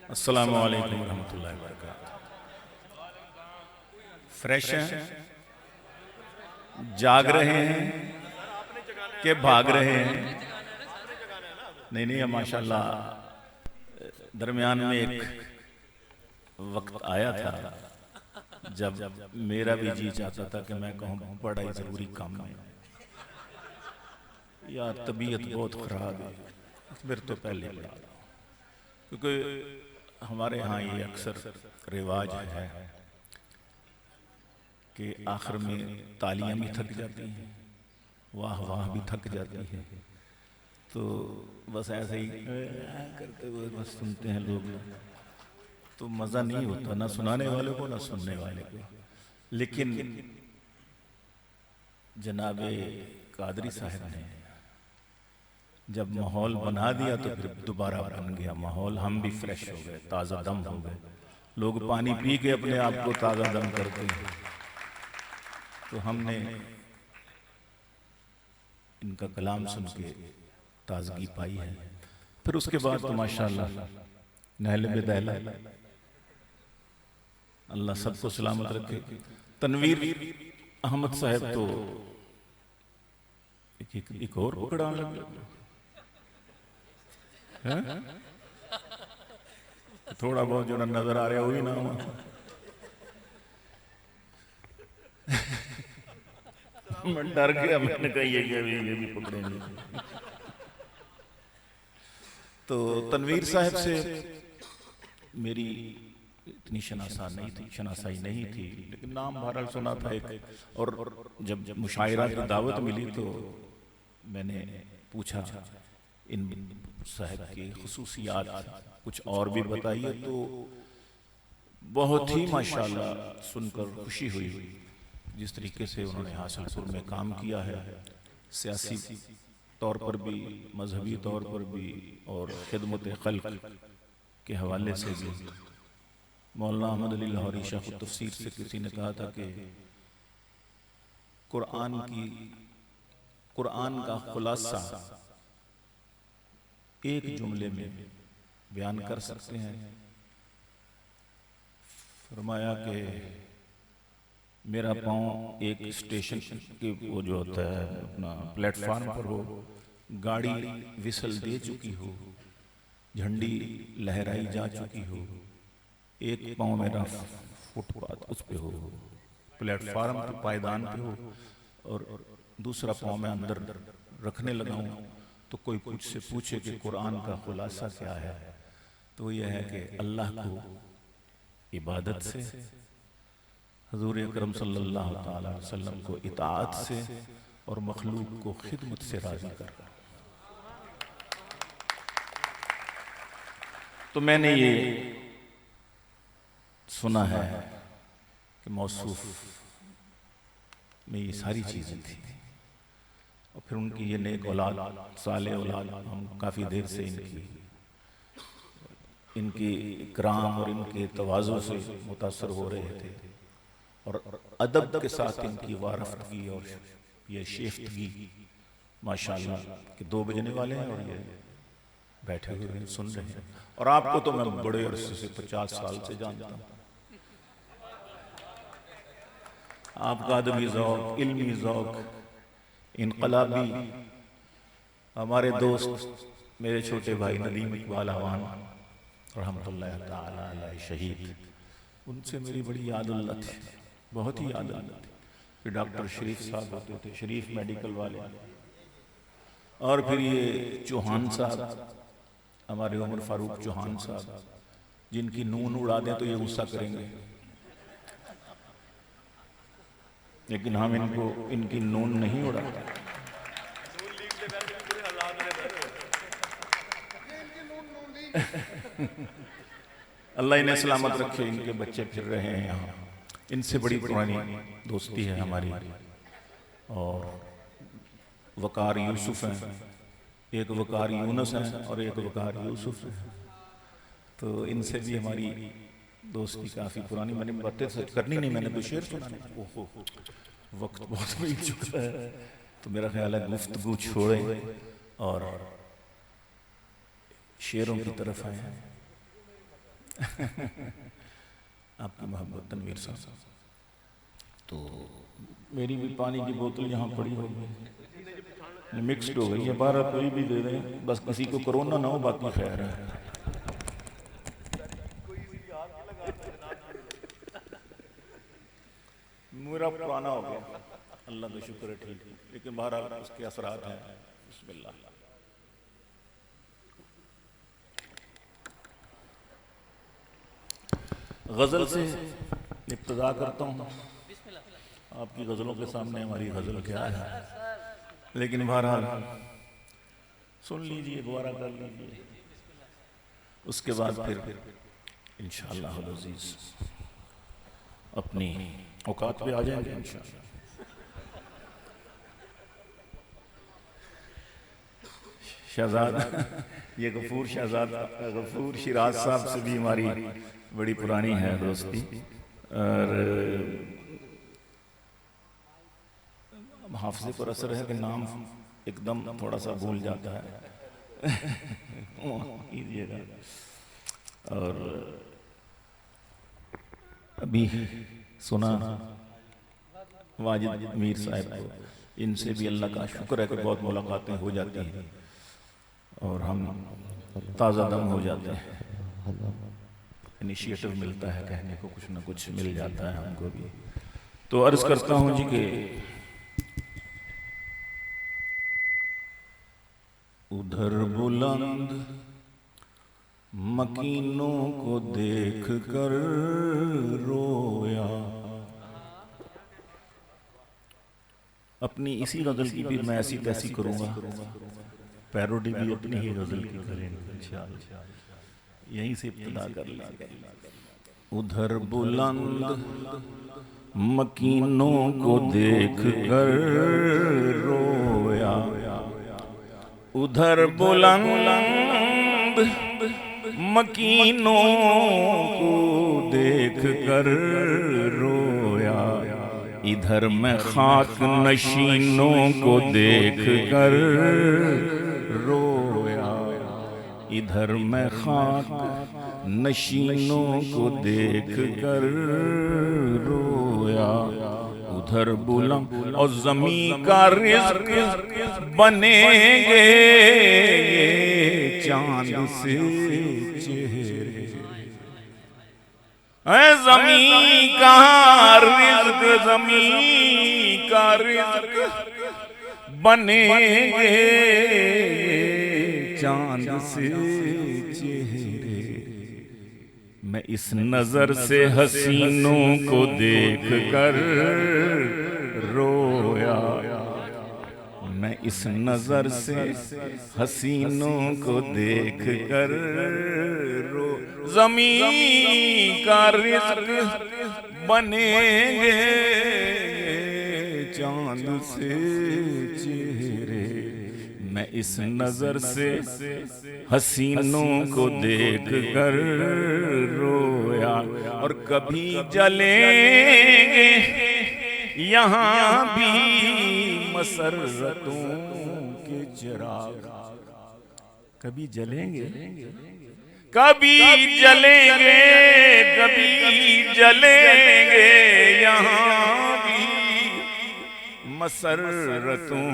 अस्सलामु अलैकुम रहमतुल्लाहि व बरकातहू। फ्रेश हैं, जाग रहे हैं कि भाग रहे हैं? नहीं नहीं, माशाल्लाह दरमियान में एक वक्त आया था जब मेरा भी जी चाहता था कि मैं कहूँ पढ़ाई जरूरी काम है या तबीयत बहुत खराब है, फिर तो पहले पढ़ा, क्योंकि हमारे यहाँ ये अक्सर रिवाज है कि आखिर में तालियां भी थक जाती हैं, वाह वाह भी थक जाती है, तो बस ऐसे ही करते हुए बस सुनते हैं लोग, तो मज़ा नहीं होता ना सुनाने वाले को ना सुनने वाले को। लेकिन जनाबे कादरी साहब ने जब माहौल बना दिया तो फिर दोबारा बन गया माहौल, हम भी फ्रेश हो गए, ताज़ा दम हो गए। लोग पानी पी के अपने आप को ताज़ा दम करते हैं, तो हमने इनका कलाम सुन के ताजगी पाई है। फिर उसके बाद तो माशाअल्लाह नहल बेदैला, अल्लाह सबको सलामत रखे। तनवीर अहमद साहब तो एक और पकड़ा लगे, थोड़ा बहुत जो नजर आ रहा है वही ना मैं डर गया, मैंने कहा ये भी पकड़ेंगे। तो तनवीर साहब से मेरी इतनी शनासाई नहीं थी, लेकिन नाम बहरहाल सुना था एक, और जब मुशायरा की दावत मिली तो मैंने पूछा इन साहब की खुसूसियात कुछ और भी बताइए, तो बहुत ही माशाल्लाह सुनकर खुशी हुई जिस तरीके से उन्होंने हासिलपुर में काम किया है, सियासी तौर पर भी, मजहबी तौर पर भी, और खिदमत खल्क के हवाले से भी। मौलाना अहमद अली लाहौरी शाह तफसीर से किसी ने कहा था कि कुरान का खुलासा एक जुमले में बयान कर सकते हैं। फरमाया कि मेरा पाँव एक स्टेशन के वो जो होता है अपना प्लेटफार्म पर हो, गाड़ी विसल दे चुकी हो, झंडी लहराई जा चुकी हो, एक पाँव मेरा फुटपाथ उस पे हो, प्लेटफार्म पे पायदान पे हो, और दूसरा पाँव मैं अंदर रखने लगा हूँ, तो कोई मुझसे पूछे कि कुरान का खुलासा क्या है, तो यह है कि अल्लाह को इबादत से, हुजूर अकरम सल्लल्लाहु ताला अलैहि वसल्लम को इताअत से, और मखलूक को खिदमत से राजी करना। तो मैंने ये सुना है कि मौसूफ में ये सारी चीजें थी, और फिर उनकी ये नेक औलाद, साले औलाद, हम काफी देर से इनकी इकराम और इनके तवाज़ु से मुतासर हो रहे थे, और अदब के साथ इनकी वारफगी और ये शेफ्तगी माशाल्लाह कि 2 बजने वाले हैं और ये बैठे हुए सुन रहे हैं। और आपको तो मैं बड़े अरसे से 50 साल से जानता हूँ, आपका अदबी ज़ौक़, इल्मी ज़ौक़, इनक़लाबी, हमारे दोस्त मेरे छोटे भाई नदीम इकबाल अवान रहमतुल्लाह ताला अलैह शहीद, उनसे मेरी बड़ी याद थी, बहुत ही याद थी कि डॉक्टर शरीफ साहब होते थे, शरीफ मेडिकल वाले, और फिर ये चौहान साहब, हमारे उमर फारूक चौहान साहब, जिनकी नून उड़ा दें तो ये गुस्सा करेंगे, लेकिन हम इनकी नून नहीं उड़ाते। अल्लाह इन्हें सलामत रखे, इनके बच्चे फिर रहे हैं यहाँ, इनसे बड़ी पुरानी दोस्ती है हमारी। और वकार यूसुफ हैं, एक वकार यूनुस हैं और एक वकार यूसुफ हैं, तो इनसे भी हमारी दोस्ती काफ़ी पुरानी। मैंने बातें सच करनी नहीं, मैंने तो शेर सुनाने, ओहो वक्त बहुत बीत चुका है, तो मेरा ख्याल है गुफ्तगू छोड़ें और शेरों की तरफ आए। आपकी मोहब्बत तनवीर साहब। तो मेरी भी पानी की बोतल यहाँ पड़ी होगी, मिक्स्ड हो गई है, 12 कोई भी दे दें, बस किसी को कोरोना ना हो, बाकी खैर है। मेरा पुराना हो गया, अल्लाह का शुक्र है, ठीक है, लेकिन बहरहाल उसके असरात हैं। बिस्मिल्लाह। गज़ल से इब्तिदा करता हूँ। आपकी गज़लों के सामने हमारी गज़ल क्या है, लेकिन बहरहाल सुन लीजिए, दोबारा कर लीजिए, उसके बाद फिर इंशाअल्लाह अज़ीज़ अपनी औकात पे आ जाएंगे इंशाअल्लाह। शहजाद ये गफूर शिराज साहब से भी हमारी बड़ी पुरानी है दोस्ती, और हाफ़िज़े पर असर है कि नाम एकदम थोड़ा सा भूल जाता है। कीजिएगा। और अभी सुना वाजिद मीर साहब को, इनसे भी अल्लाह का शुक्र है कि बहुत मुलाकातें हो जाती हैं और हम ताज़ा दम हो जाते हैं, इनिशिएटिव मिलता है, कहने को कुछ ना कुछ मिल जाता है हमको भी। तो अर्ज़ करता हूँ जी कि उधर बुलंद मकीनों को देख कर रोया। अपनी इसी गज़ल की फिर मैं ऐसी तैसी करूँगा, पैरोडी भी अपनी ही गज़ल की करेंगे इंशाअल्लाह, यहीं से इब्तिदा कर लेंगे। उधर बुलंद मकीनों को देख कर रोया, उधर बुलंद मकीनों को देख कर रोया, इधर मैं खाक नशीनों को देख कर रोया, इधर मैं खाक नशीनों को देख कर रोया, उधर बुलंद और ज़मीं का रिज़्क़ बनेंगे चांद से चेहरे, ज़मीं का रिज़्क़, ज़मीं का रिज़्क़ बनेंगे चांद से चेहरे। मैं इस नजर से हसीनों को देख कर रोया, मैं इस नजर से हसीनों को देख कर रो, ज़मीं का रिज़्क़ बनेंगे चांद से चेहरे। मैं इस नजर से हसीनों को देख कर रोया, और कभी जलेंगे यहाँ भी मसर्रतों के चिराग, कभी जलेंगे, कभी जलेंगे, कभी जलेंगे यहाँ भी मसर्रतों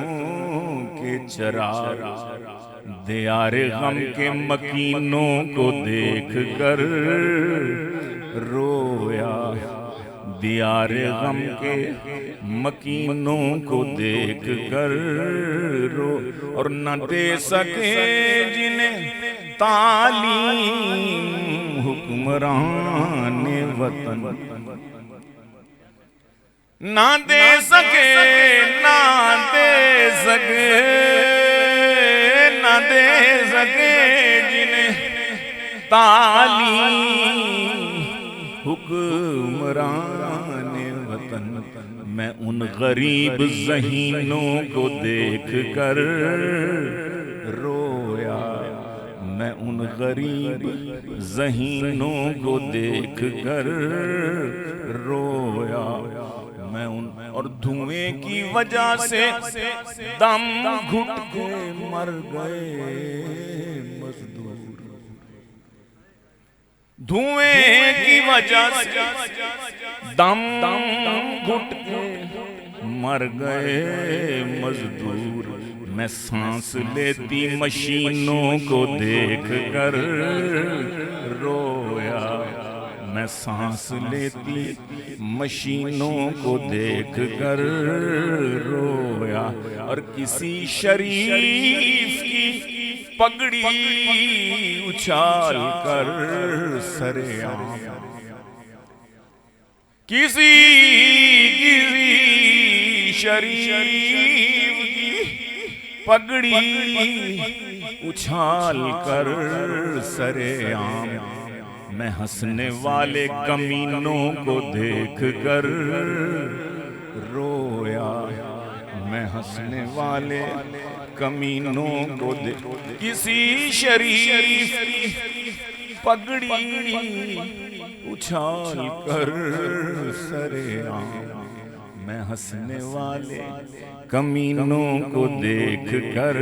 के चिराग। दियारे गम के मकीनों को देख कर रोया, दियारे गम के मकीनों को देख कर रो, और न दे सके जिन्हें तालीम हुक्मरान वतन, ना दे सके, ना दे सके, ना दे सके जिन्हें तालीम हुक्मरान वतन। मैं उन गरीब ज़हीनों को देख कर रोया, मैं उन गरीब ज़हीनों को देख कर रोया, मैं उन, और धुएं की वजह से दम घुट के मर गए मजदूर, धुएं की वजह से दम घुट के मर गए मजदूर। मैं सांस लेती मशीनों को देख कर रोया। मैं सांस लेती मशीनों को देख कर रोया। और किसी शरीफ की पगड़ी उछाल कर सरेआम, किसी शरीफ की पगड़ी उछाल कर सरेआम, मैं हंसने वाले कमीनों को देख कर रोया। मैं हंसने वाले कमीनों को देख, किसी शरीफ पगड़ी उछाल कर सरेआम, मैं हंसने वाले कमीनों को देख कर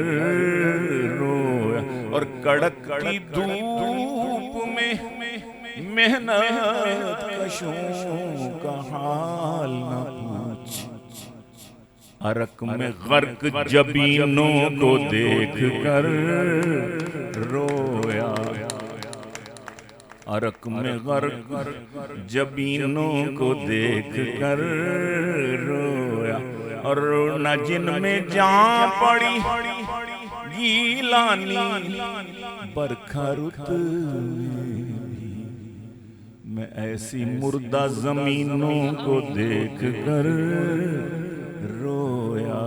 रोया। और कड़क की धूप में मेहनत कशों का हाल न पूछ, अरक में गर्क जबीनों को देख कर रोया। अरक में गर्क जबीनों को देख कर रोया। और न जिनमें जान पड़ी गीलानी बरखा रुत, मैं ऐसी मुर्दा जमीनों को देख कर रोया।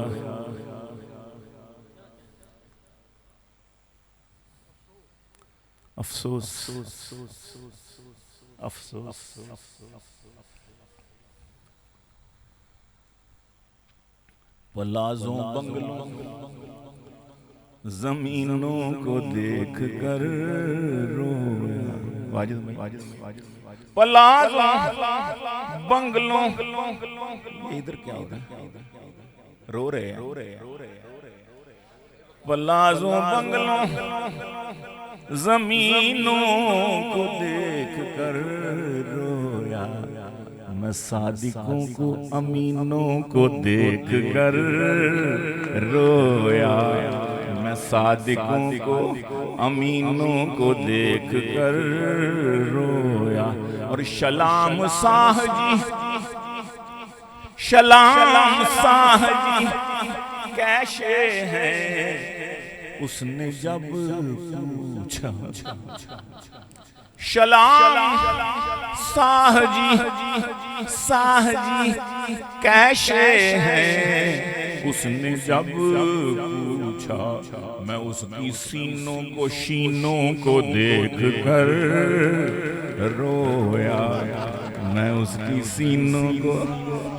अफसोस अफसोस पलाज़ों बंगलों जमीनों को देख कर रोया। पलाज़ों बंगलों, इधर क्या होगा, रो रहे हैं। पलाज़ों बंगलों जमीनों को देख कर रोया। मैं सादिकों को अमीनों को देख कर रोया। मैं सादिकों को अमीनों को देख कर रोया। और सलाम साहजी, सलाम साहजी कैसे हैं, उसने जब पूछा। सलाम साहजी, साहजी कैसे हैं, उसने जब पूछा। मैं उसकी सीनों को शीनों को देख कर रोया। मैं उसकी सीनों को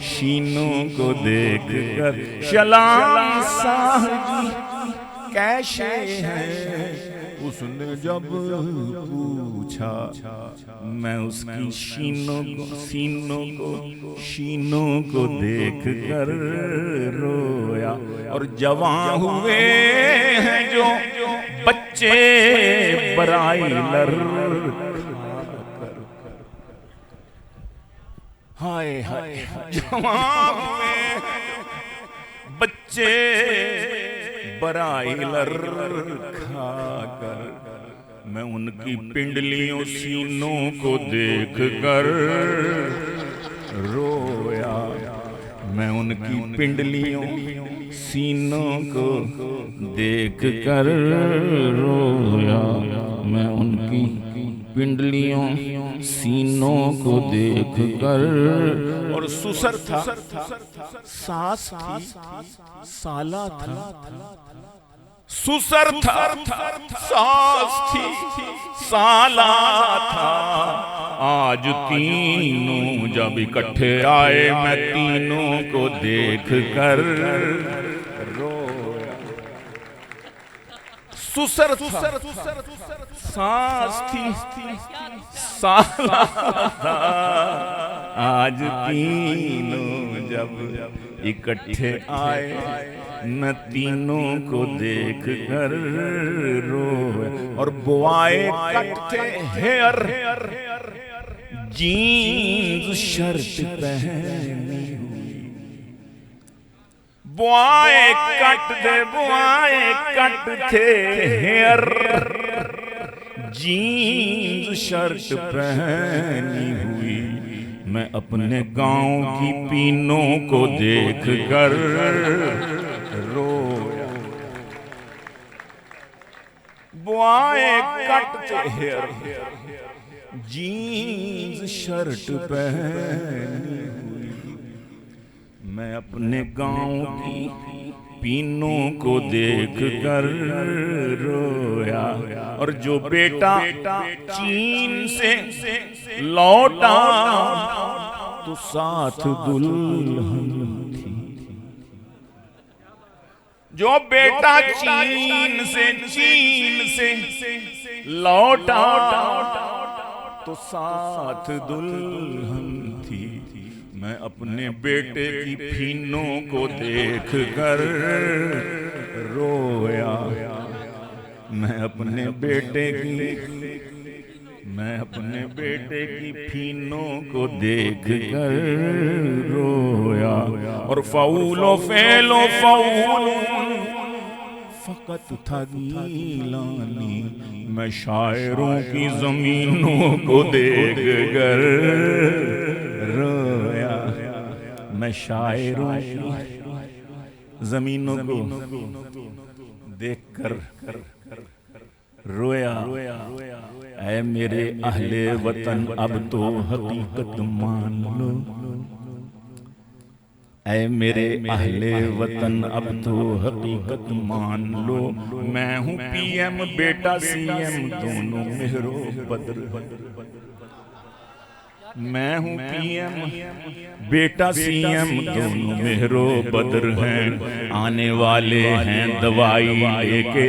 शीनों को देख कर, सलाम साहजी कैसे हैं, उसने जब पूछा। मैं उसकी शीनों को शीनों को देख कर रोया। और जवान हुए हैं जो बच्चे ब्राइलर, हाय हाय जवान हुए बच्चे ब्राइलर खाकर, मैं उनकी पिंडलियों सीनों को देख कर रोया। मैं उनकी पिंडलियों सीनों को देख कर रोया। मैं उनकी पिंडलियों सीनों को देख कर। और सुसर था, सास थी, साला था। सुसर था, सास थी, साला था। आज तीनों जब इकट्ठे आए, मैं तीनों को देख कर रोया। सुसर था, सास थी, साला था। आज तीनों जब इकट्ठे आए, मैं तीनों को देख कर रोया। और बुआए कटते हेयर जीन्स शर्ट पहनी हुई, बुआए कटते हेयर जीन्स शर्ट पहनी हुई, मैं अपने गांव की पीनों को देख कर रोया। बुआए कटते हेयर जीन्स शर्ट पहनी हुई, मैं अपने गांव की पीनों को देख कर रोया। और जो बेटा चीन से लौटा तो साथ दुल्हन थी, जो बेटा चीन से लौटा तो साथ दुल्हन थी, मैं अपने बेटे की पीनों को देख कर रोया। मैं अपने बेटे की पीनों को देख कर रोया। और फऊलो फेलो फऊल फकत था गीलानी, मैं शायरों की जमीनों को देख कर रोया। मैं शायरों की जमीनों को देख कर रोया। ऐ मेरे अहले वतन अब तो हकीकत मान लो, ऐ मेरे अहले वतन अब तो हकीकत मान लो, मैं हूँ पीएम बेटा सीएम दोनों मेहरो बद्र, मैं हूँ पीएम बेटा सीएम दोनों मेहरो बद्र हैं। आने वाले हैं दवाई लेके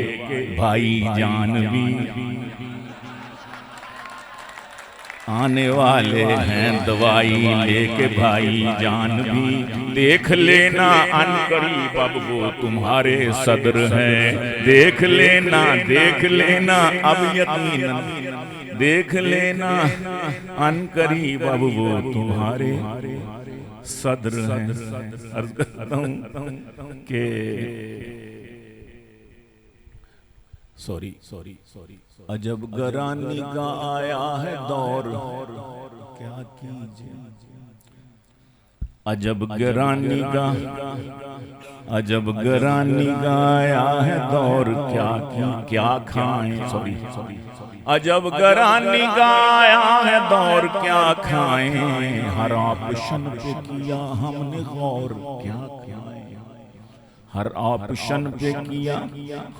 भाई जान भी, आने वाले हैं दवाई लेके भाई जान भी, देख लेना अनकरीब अब वो तुम्हारे सदर हैं। देख लेना अब यकीनन देख लेना अनकरीब अब वो तुम्हारे सदर हैं। अर्ज करता हूं कि सॉरी अजब गरानी का आया है दौर, क्या कीजिए अजब गरानी का आया है दौर, क्या खाएं अजब गरानी का आया है दौर, क्या खाएं हर ऑप्शन पे किया हमने गौर, क्या खाएं हर ऑप्शन पे किया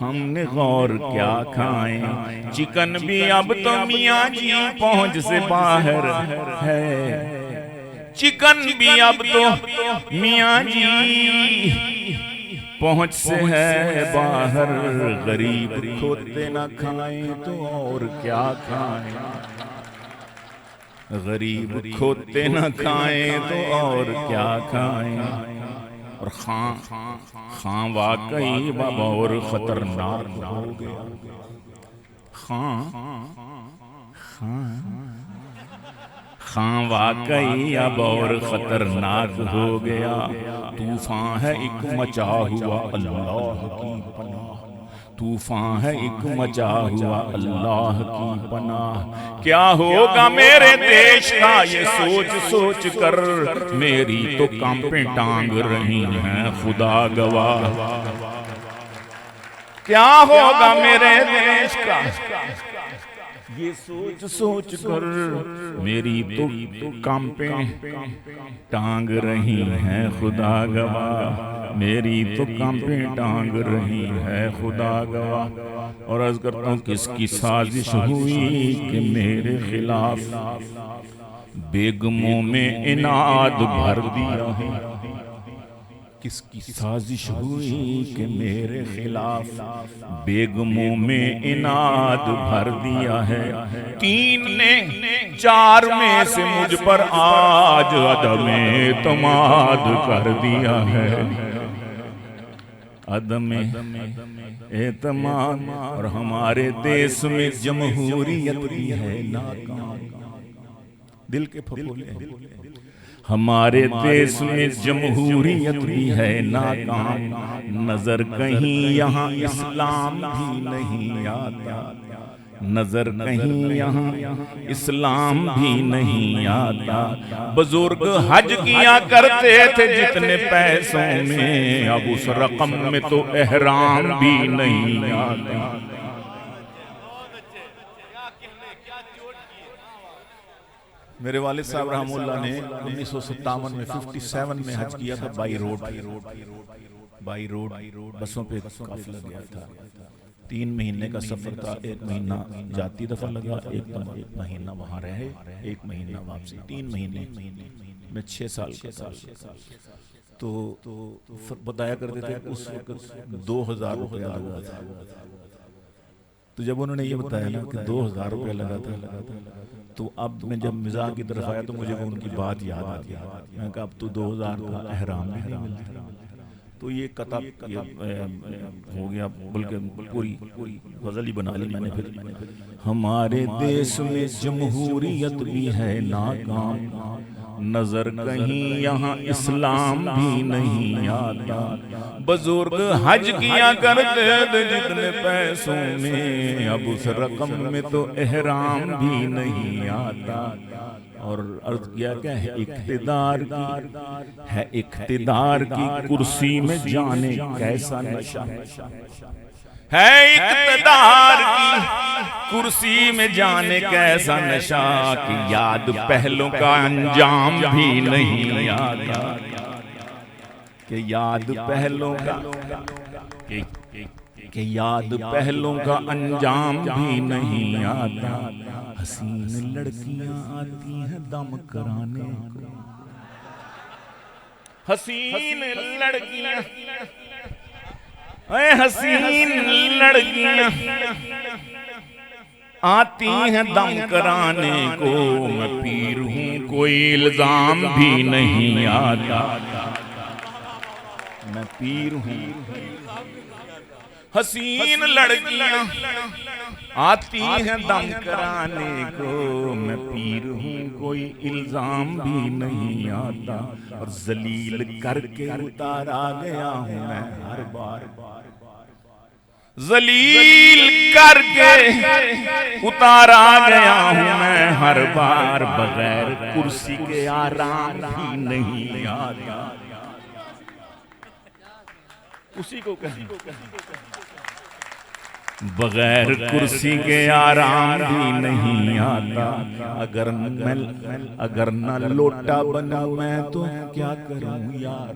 हमने गौर, क्या खाएं। चिकन भी अब तो मियाँ जी पहुंच से बाहर है, चिकन भी अब तो मियाँ जी पहुंच से है बाहर, गरीब खोते न खाएं तो और क्या खाएं, गरीब खोते न खाएं तो और क्या खाएं। और खां वाकई बाबा और खतरनाक हो गया, खां वाकई अब और खतरनाक हो गया। तूफान है एक मचा हुआ अल्लाह की पनाह, तूफान है एक मचा हुआ अल्लाह की पनाह। क्या होगा मेरे देश का ये सोच कर, मेरी तो कांपे टांग रही हैं खुदा गवाह। क्या होगा मेरे देश का ये सोच कर, मेरी तो कांपे टांग रही हैं खुदा गवाह, मेरी तो कांपे टांग रही है खुदा गवाह। और अर्ज करता हूँ किसकी साजिश हुई कि मेरे खिलाफ बेगमों में इनाद भर दिया है, किसकी साजिश हुई कि मेरे खिलाफ बेगमों में इनाद भर दिया है। 3 ने 4 में से मुझ पर आज अदम एतमाद कर दिया है, अदम एतमाद, और हमारे देश में जमहूरियत भी है नाकाम। दिल के फफोले, हमारे देश में जमहूरियत भी है नाकाम। नजर कहीं यहाँ इस्लाम भी नहीं आता, नजर कहीं यहाँ इस्लाम भी नहीं आता। बुजुर्ग हज किया करते थे जितने पैसों में, अब उस रकम में तो एहराम भी नहीं आता। मेरे वालिद साहब रहमुल्लाह ने 1957 में 57 में हज किया था बाई रोड बसों पे काफिला गया था। 3 महीने का सफर था, 1 महीना जाती दफा लगा, 1 महीना वहां रहे, 1 महीना वापसी, 3 महीने में 6 साल का था। तो बताया करते थे उस वक्त 2000 रुपया लगा था। तो जब उन्होंने ये बताया ना कि 2000 रुपया लगा था, तो अब मैं जब मिजाज की तरफ आया तो मुझे उनकी बात याद आ गई। मैं कहा अब तो 2000 का एहराम भी नहीं मिलता। तो ये कता हो गया, बल्कि पूरी गजल ही बना ली मैंने फिर। हमारे देश में जमहूरियत भी है नाकाम, नजर कहीं यहाँ इस्लाम भी नहीं आता। बुजुर्ग हज किया करते थे जितने पैसों में, अब उस रकम में तो एहराम भी नहीं आता। और अर्ज किया क्या है, इख्तिदार की कुर्सी में जाने कैसा नशा है, इख्तिदार की कुर्सी में जाने कैसा नशा, कि याद पहलों का अंजाम भी नहीं आता। कि याद पहलों का कि याद पहलों का अंजाम भी नहीं आता। हसीन लड़कियां आती हैं दम कराने को, हसीन लड़कियां, हसीन लड़कियां आती हैं दम कराने को। मैं पीर हूँ कोई इल्जाम भी नहीं आता, मैं पीर हूँ। हसीन लड़कियां आती हैं दम कराने को, मैं पीर हूँ कोई इल्जाम भी नहीं आता। और जलील करके उतारा गया हूँ मैं हर बार, जलील करके उतारा गया हूँ मैं हर बार। बगैर कुर्सी के आराम भी नहीं आता। उसी को कहीं बगैर कुर्सी के आराम भी नहीं आता। अगर न लोटा बनूं मैं तो क्या करूं यार,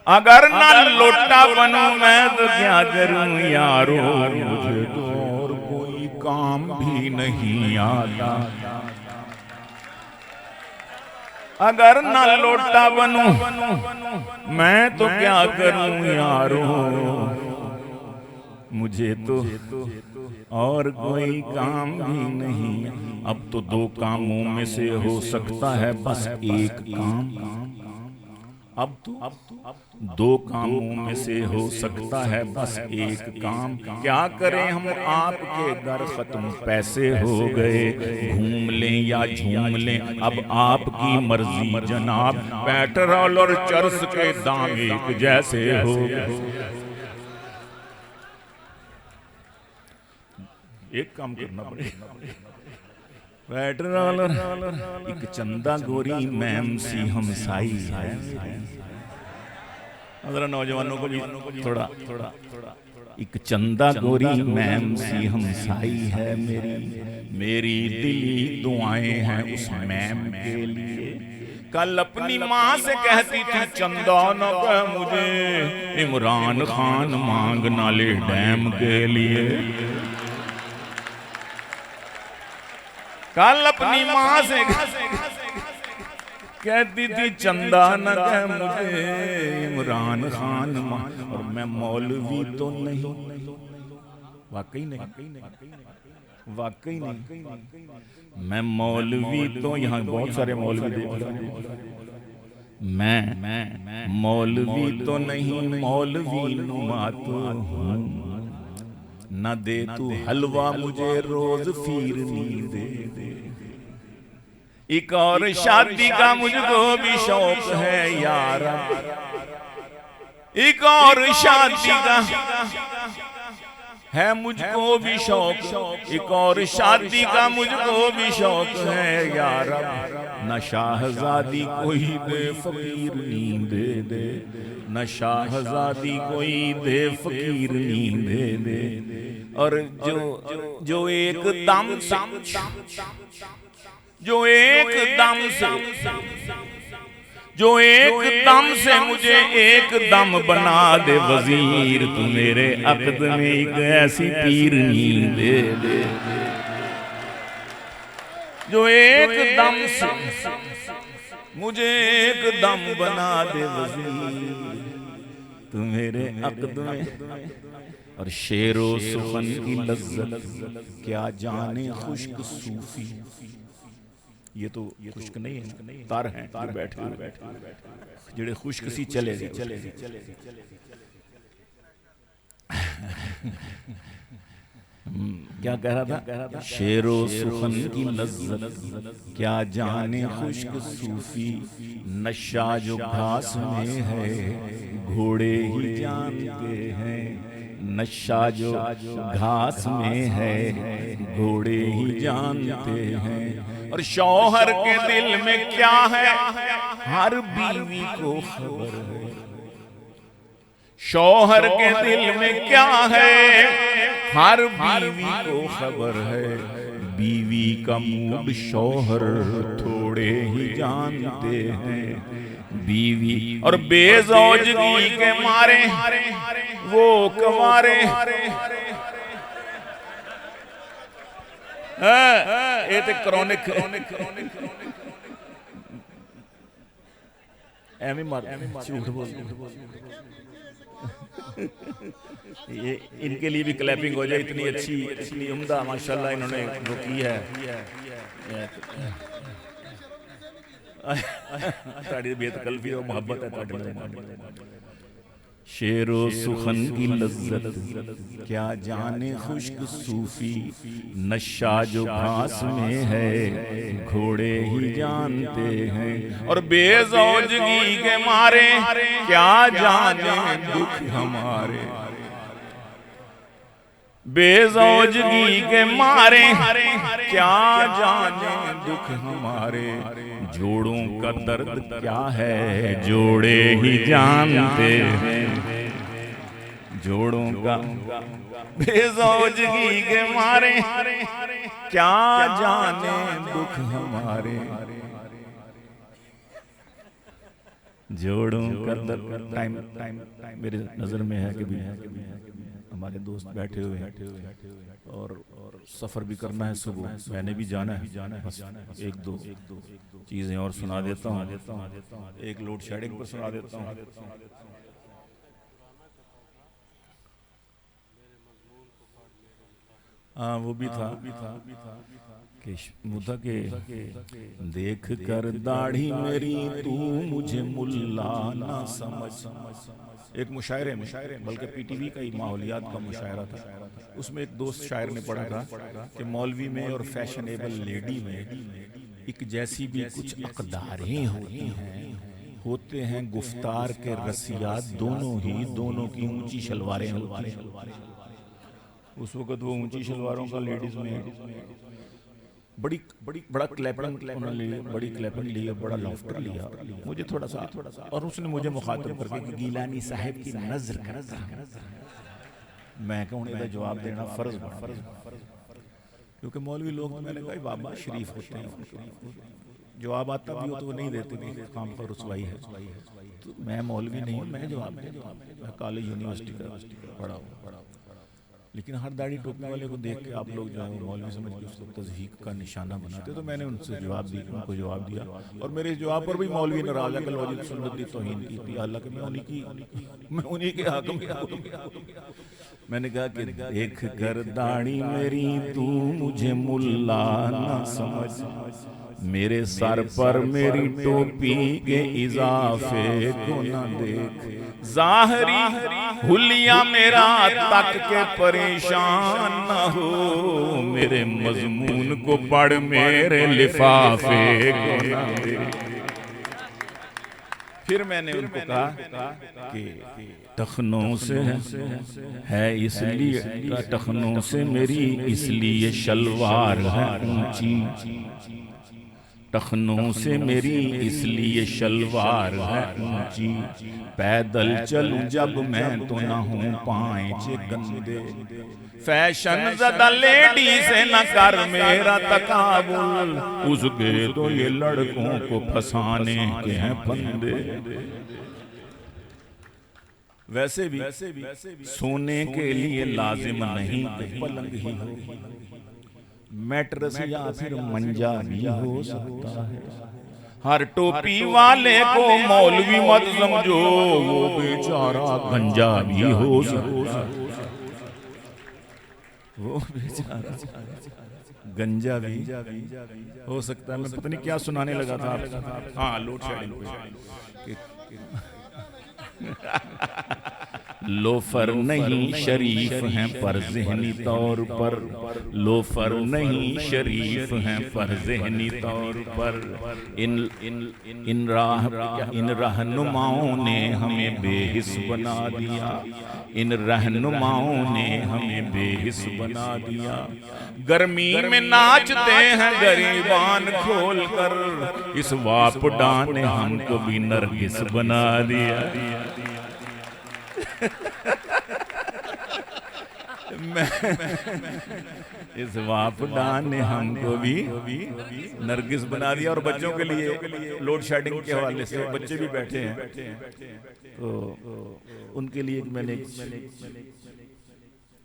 अगर न लोटा बनूं मैं तो क्या करूं यारो। मुझे तो और कोई काम भी नहीं आता। अगर न लोटा बनूं मैं तो क्या करूं यारो, मुझे तो और कोई काम भी नहीं। अब तो 2 कामों में से हो सकता है बस एक काम। अब तो 2 कामों में से हो सकता है बस एक काम। क्या करें हम आपके दर खत्म पैसे हो गए, घूम लें या झूम लें अब आपकी मर्जी जनाब। पेट्रोल और चर्च के दाम एक जैसे हो गए। एक काम करना पड़ेगा, पेट्रोल एक चंदा गोरी मैम सी हम साई है। जरा नौजवानों को भी थोड़ा एक चंदा गोरी मैम सी हम साई है। मेरी दिली दुआएं हैं उस मैम के लिए। कल अपनी माँ से कहती थी चंदा न कह मुझे, इमरान खान मांग नाले डैम के लिए। कल अपनी माँ से कहती थी चंदा न कह मुझे, इमरान खान मां। और मैं मौलवी तो नहीं, वाकई नहीं, वाकई नहीं, मैं मौलवी तो यहाँ बहुत सारे मौलवी देख रहे हैं। मैं मौलवी तो नहीं मौलवी नुमा तो हूँ, न दे तू हलवा मुझे रोज फिरनी दे दे। एक और शादी का मुझको भी शौक है यार, एक और शादी का है मुझको भी शौक, एक और शादी का मुझको भी शौक है यार। न शाहजादी कोई दे फकीर नींद दे दे, न शाहजादी कोई दे फकीर नींद दे दे। और जो एक दम से मुझे एक दम बना दे वजीर, तू मेरे अक़द में एक ऐसी पीर नींद दे दे। जो एक दम से मुझे एक दम बना दे वजीर, तू मेरे अक़द में। और शेरो सुखन की लज्जत क्या जाने खुश्क सूफी, ये तो खुश्क नहीं है, तार हैं तार बैठे जेड़े खुश्क सी चले क्या कह रहा था? शेरो सुखन की लज्जत क्या जाने खुश्क सूफी, नशा जो घास में है घोड़े ही जानते हैं, नशा जो घास में है घोड़े ही जानते हैं। और शौहर के दिल में क्या है हर बीवी को खबर है, शौहर के दिल में क्या है हर बीवी को खबर है। बीवी का मूड शौहर थोड़े ही जानते हैं, बीवी और बेजौजगी के मारे वो कमारे। ये तो क्रॉनिक एमी मार झूठ बोल। ये इनके लिए भी क्लैपिंग हो जाए, इतनी अच्छी इतनी उम्दा माशाल्लाह इन्होंने वो की है। ताड़ी बेतकल्फी और मोहब्बत है। शेरो सुखन की लज्जत क्या जाने खुश्क सूफी, नशा जो घास में है घोड़े ही जानते हैं। और बेजौजगी के मारे क्या जाने दुख हमारे, बेजौजगी के मारे क्या जाने दुख हमारे। जोड़ों का दर्द क्या है जोड़े ही जानते हैं, जोड़ों का बेजौजगी के मारे क्या जाने दुख हमारे। जोड़ों का दर्द टाइम मेरे नजर में है कि भी हमारे दोस्त बैठे हुए हैं और सफर भी करना है, सुबह मैंने भी जाना है। बस एक दो चीजें और सुना देता हूँ, एक लोड शेडिंग पर सुना देता हूँ। हाँ वो भी था कि मुद्दा के देख कर दाढ़ी मेरी तू मुझे मुल्ला ना समझ। एक मुशायरे में बल्कि पीटीवी का ही माहौलियात का मुशायरा था, उसमें एक दोस्त शायर ने पढ़ा था कि मौलवी में और फैशनेबल लेडी में एक जैसी भी कुछ अक़दारें होती हैं, होते हैं गुफ्तार के रसियात दोनों ही, दोनों की ऊंची शलवारें होती हैं। उस वक़्त वो ऊंची शलवारों का लेडीज में बड़ा क्लैपिंग उन्होंने बड़ी क्लैपिंग ली, बड़ा लॉफ्टर लिया मुझे थोड़ा सा, और उसने मुझे मुखातिब करके कि गीलानी साहब की नज़र मैं कहूँ इहदा जवाब देना फर्ज क्योंकि मौलवी लोग मैंने कहा बाबा शरीफ होते हैं, जवाब आता भी हो तो वो नहीं देते कि काम पर रुसवाई है। तो मैं मौलवी नहीं हूँ, मैं जवाब मैं कॉलेज यूनिवर्सिटी का पढ़ा हूँ, लेकिन हर दाढ़ी टोपने वाले को देख के आप लोग जो है मौलवी समझ के उसको तज़हीक का निशाना बनाते। तो मैंने उनसे जवाब दी, उनको जवाब दिया, और मेरे जवाब पर भी मौलवी नाराज़ है, कल सुन्नत की तौहीन की थी, हालांकि मैं उन्हीं के हक़ में। मैंने कहा कि देख कर दाढ़ी मेरी तू मुझे मुल्ला ना समझ, मेरे सर पर मेरी टोपी के इजाफे को न देख, ज़ाहरी हुलिया मेरा तक के परेशान न हो, मेरे मजमून को पढ़ मेरे लिफाफे को न देख। फिर मैंने उनको कहा कि टखनों से है इसलिए, टखनों से मेरी इसलिए शलवार है ऊंची, टखनों से मेरी इसलिए शलवार है ऊंची, पैदल चलूं जब मैं तो न हूं पांचे गंदे, फैशन ज़दा लेडी से न कर मेरा तकाबुल, उसके तो ये लड़कों को फंसाने के हैं फंदे। वैसे भी सोने के लिए लाजिम नहीं पलंग ही हो, मैट्रेस या फिर मंजा भी हो सकता है। हर टोपी वाले को मौलवी मत समझो, वो बेचारा गंजा भी हो सकता है, वो बेचारा गंजा भी हो सकता है। मैं पता नहीं क्या सुनाने लगा था। हाँ, लोड शेडिंग पे लोफर नहीं शरीफ हैं पर ज़हनी तौर पर, लोफर नहीं शरीफ हैं पर ज़हनी तौर पर, इन रहनुमाओं ने हमें बेहिस बना दिया, इन रहनुमाओं ने हमें बेहिस बना दिया। गर्मी में नाचते हैं गरीबान खोल कर, इस वापडा ने हमको भी नरगिस बना दिया। इस वापडा ने हमको भी नरगिस बना दिया। और बच्चों के लिए लोड शेडिंग के हवाले से बच्चे भी बैठे हैं, तो उनके लिए मैंने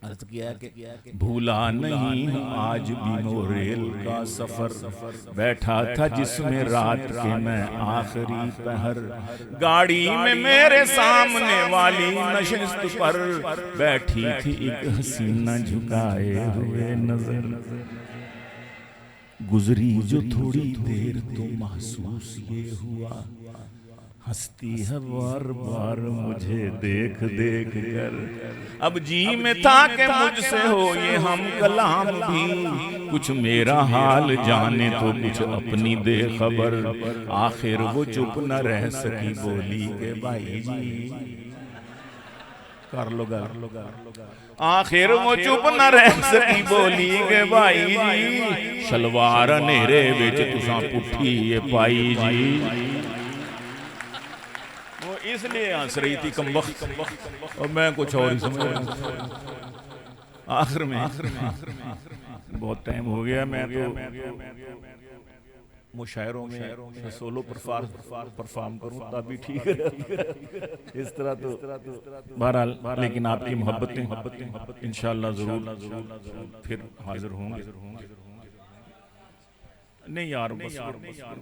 अर्ज किया कि भूला नहीं आज भी वो रेल का सफर, बैठा था जिसमें रात के मैं आखिरी पहर, गाड़ी में मेरे सामने वाली नशिस्त पर बैठी थी एक हसीना झुकाए हुए नजर, गुजरी जो थोड़ी देर तो महसूस ये हुआ, हंसती है बार बार मुझे देख देख कर, अब जी में था कि मुझसे हो ये हम कलाम भी, कुछ मेरा हाल जाने तो कुछ अपनी दे खबर, आखिर वो चुप न रह सकी बोली के भाई जी, कर लो आखिर वो चुप न रह सकी बोली के भाई जी, शलवार नेरे विच तुसां पुट्ठी ये पाई जी। इसलिए हंस रही थी कम वक्त, और मैं कुछ और ही समझ रहा। आखिर में बहुत टाइम हो गया, मैं तो मुशायरों में सोलो परफॉर्म करूं तब भी ठीक है। इस तरह तो बहरहाल, लेकिन आपकी मोहब्बतें इंशाअल्लाह जरूर फिर हाजिर होंगे। नहीं यार, बस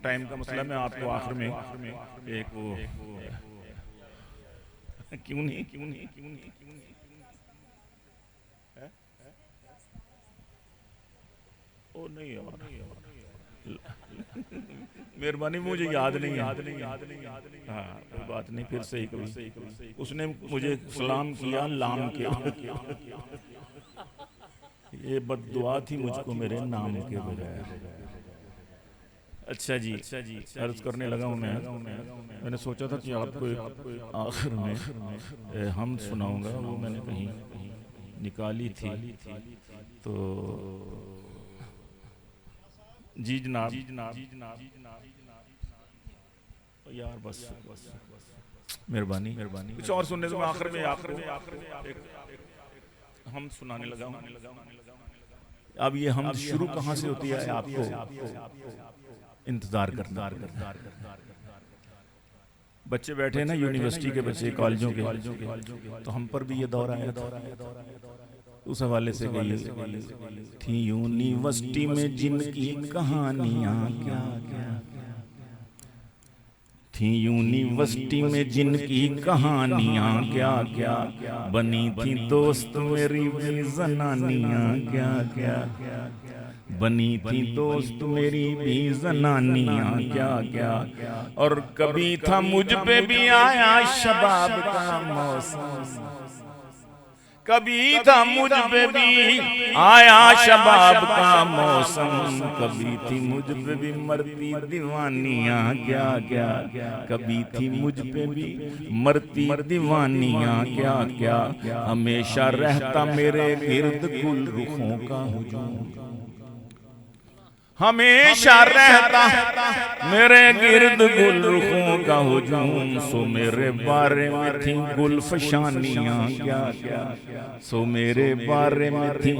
टाइम का मसला। मैं आपको आखिर में एक वो क्यों नहीं ओ नहीं यार, मेहरबानी, मुझे याद नहीं। हाँ, कोई बात नहीं, फिर से ही कभी। उसने मुझे सलाम किया लाम किया, ये बद्दुआ थी मुझको मेरे नाम के बजाय। अच्छा जी, अर्ज करने लगा हूँ मैंने सोचा था कि आपको आखिर में हम सुनाऊंगा, वो मैंने कहीं निकाली थी। तो जी जनाब यार, बस मेहरबानी, कुछ और सुनने से मैं आखिर में हम सुनाने लगा हूँ। अब ये हम शुरू कहाँ से होती है आपको इंतजार करना। बच्चे बैठे ना, यूनिवर्सिटी के बच्चे, कॉलेजों के, तो हम पर भी ये दौर आया था। उस हवाले से गई थी यूनिवर्सिटी में जिनकी कहानियां क्या थी, यूनिवर्सिटी में जिनकी कहानियां क्या क्या, बनी थी दोस्त मेरी भी जनानियां क्या क्या, बनी थी दोस्त मेरी भी जनानियां क्या क्या। और कभी था मुझ पे भी आया शबाब का मौसम, कभी था मुझ पे भी आया शबाब का मौसम, कभी थी मुझ पे भी मरती दीवानियां क्या क्या। कभी थी मुझ पे भी मरती दीवानियां क्या क्या। हमेशा रहता मेरे गिर्द गुल रुखों का हुजूम, हमेशा रहता मेरे गिर्द गुल रुखों का हुजूम। सो मेरे बारे में थी गुलफशानियां क्या क्या, सो मेरे बारे में थी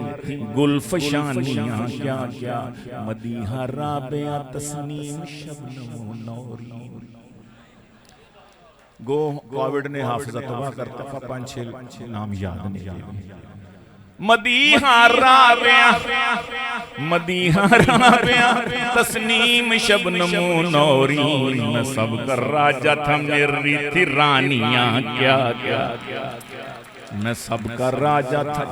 गुलफशानियां क्या क्या। मदीहा राबिया तस्नीम शबनम नौरी। गो कोविड ने हाफिजा तबाह करता था, 5-6 नाम याद नहीं। मदीहा राबिया, मदीहा राबिया तस्नीम शबनम नौरी। मैं सब कर राजा था मेरी थी रानियां क्या क्या। मैं सबका राजा था,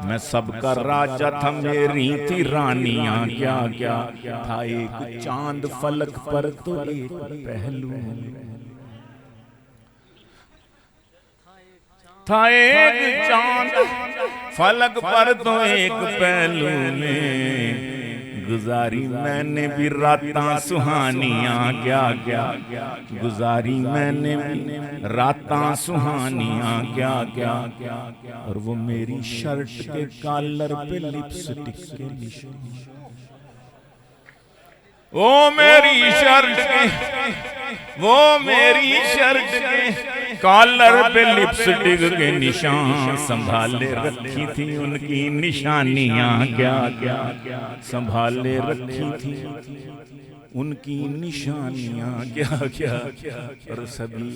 मैं सबका राजा था मेरी थी रानियां क्या क्या। था एक चांद फलक पर तो एक पहलू, था एक चांद फलक पर तो एक पहलू में। गुजारी मैंने भी रातां सुहानियां क्या क्या, गुजारी मैंने भी रातां सुहानियां क्या क्या। और वो मेरी शर्ट के कॉलर पे लिपस्टिक के निशान, वो मेरी शर्ट के, वो मेरी शर्ट के कॉलर पे लिपस्टिक के निशान। संभाले रखी थी उनकी निशानियां क्या क्या, संभाले रखी थी उनकी निशानियां क्या क्या। और सभी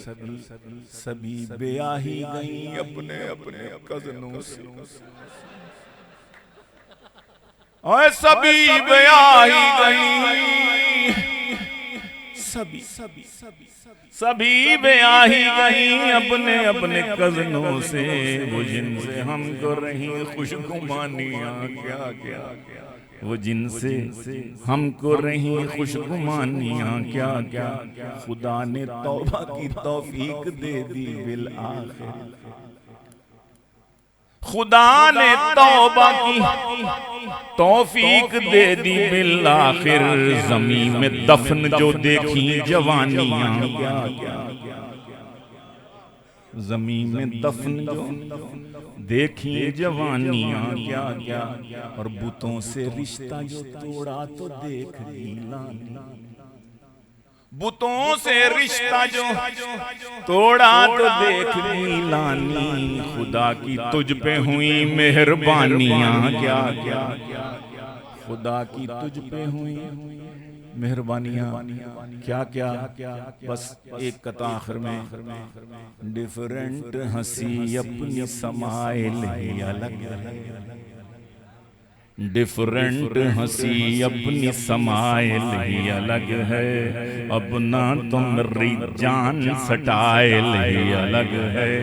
सभी ब्याही गई अपने अपने कज़नों से, और सभी ब्याही गई, सभी सभी ब्याही गई अपने अपने कज़नों से। वो जिनसे हमको रही खुशगुमानियां क्या क्या, वो जिनसे हमको रही खुशगुमानियां क्या क्या। खुदा ने तौबा की तौफीक दे दी बिल आखिर, खुदा ने तौबा की तौफीक दे दी बिल आखिर। ज़मीन में दफन जो देखी जवानियां क्या क्या, ज़मीन में दफन जो देखी जवानियां क्या क्या। और बुतों से रिश्ता जो तोड़ा तो देख गीलानी, बुतों से रिश्ता जो तोड़ा तो देख गीलानी। खुदा की तुझ पे हुई मेहरबानियां क्या क्या, खुदा की तुझ पे हुई मेहरबानियां क्या क्या। बस एक कता आखिर में, डिफरेंट हंसी अपनी समाइल ही अलग है, डिफरेंट हंसी अपनी समाइल ही अलग है। अपना तो मेरी जान स्टाइल ही अलग है,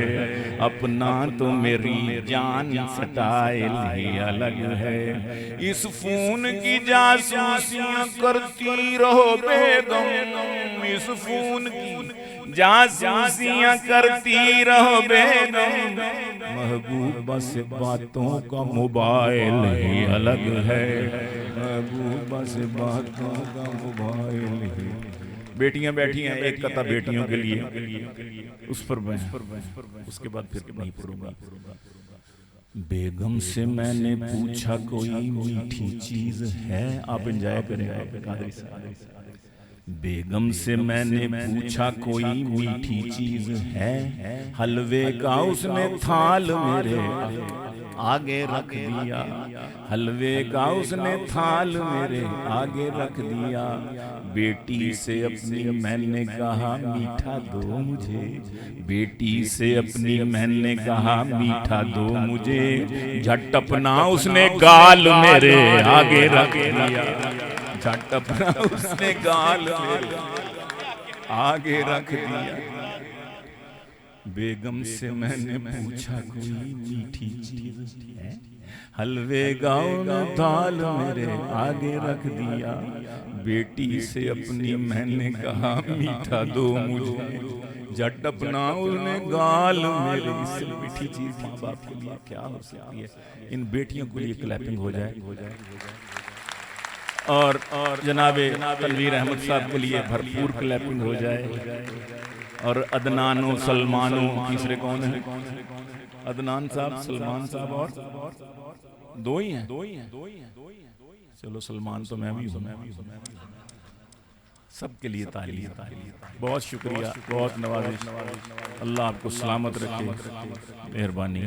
अपना तो मेरी जान स्टाइल ही अलग है। इस फोन की जासूसियां करती रहो बेगम, इस फोन की जासूसियां करती रहो बेगम। महबूबा से बातों का मोबाइल ही अलग है, महबूबा से बातों का मोबाइल ही। बेटियां बैठी हैं, एक कथा बेटियों के लिए, उस पर मैं उसके बाद फिर नहीं पढ़ूंगा। बेगम से मैंने पूछा कोई मीठी चीज है, आप एंजॉय करेंगे। बेगम से मैंने पूछा कोई मीठी चीज है, हलवे का उसने थाल मेरे आगे रख दिया, हलवे का उसने थाल मेरे आगे रख दिया। बेटी से अपनी मैंने कहा मीठा दो मुझे, बेटी से अपनी मैंने कहा मीठा दो मुझे। झट अपना उसने गाल मेरे आगे रख दिया, झट अपना उसने गाल मेरे आगे रख दिया। बेगम से मैंने पूछा कोई मीठी चीज है, हलवे गाँव ने दाल मेरे आगे रख दिया। बेटी से अपनी मैंने कहा मीठा दो मुझे, जट अपना उसने गाल मेरे। इससे मीठी चीज माँ बाप के लिए क्या हो सकती है। इन बेटियों के लिए क्लैपिंग हो जाए। और जनाबे तनवीर अहमद साहब के लिए भरपूर क्लैपिंग हो जाए। और अदनानो सलमानो, तीसरे कौन है? अदनान साहब, सलमान साहब और दो ही हैं। चलो सलमान तो मैं भी हूँ। सबके लिए ताली। बहुत शुक्रिया, बहुत नवाजिश। अल्लाह आपको सलामत रखे। मेहरबानी।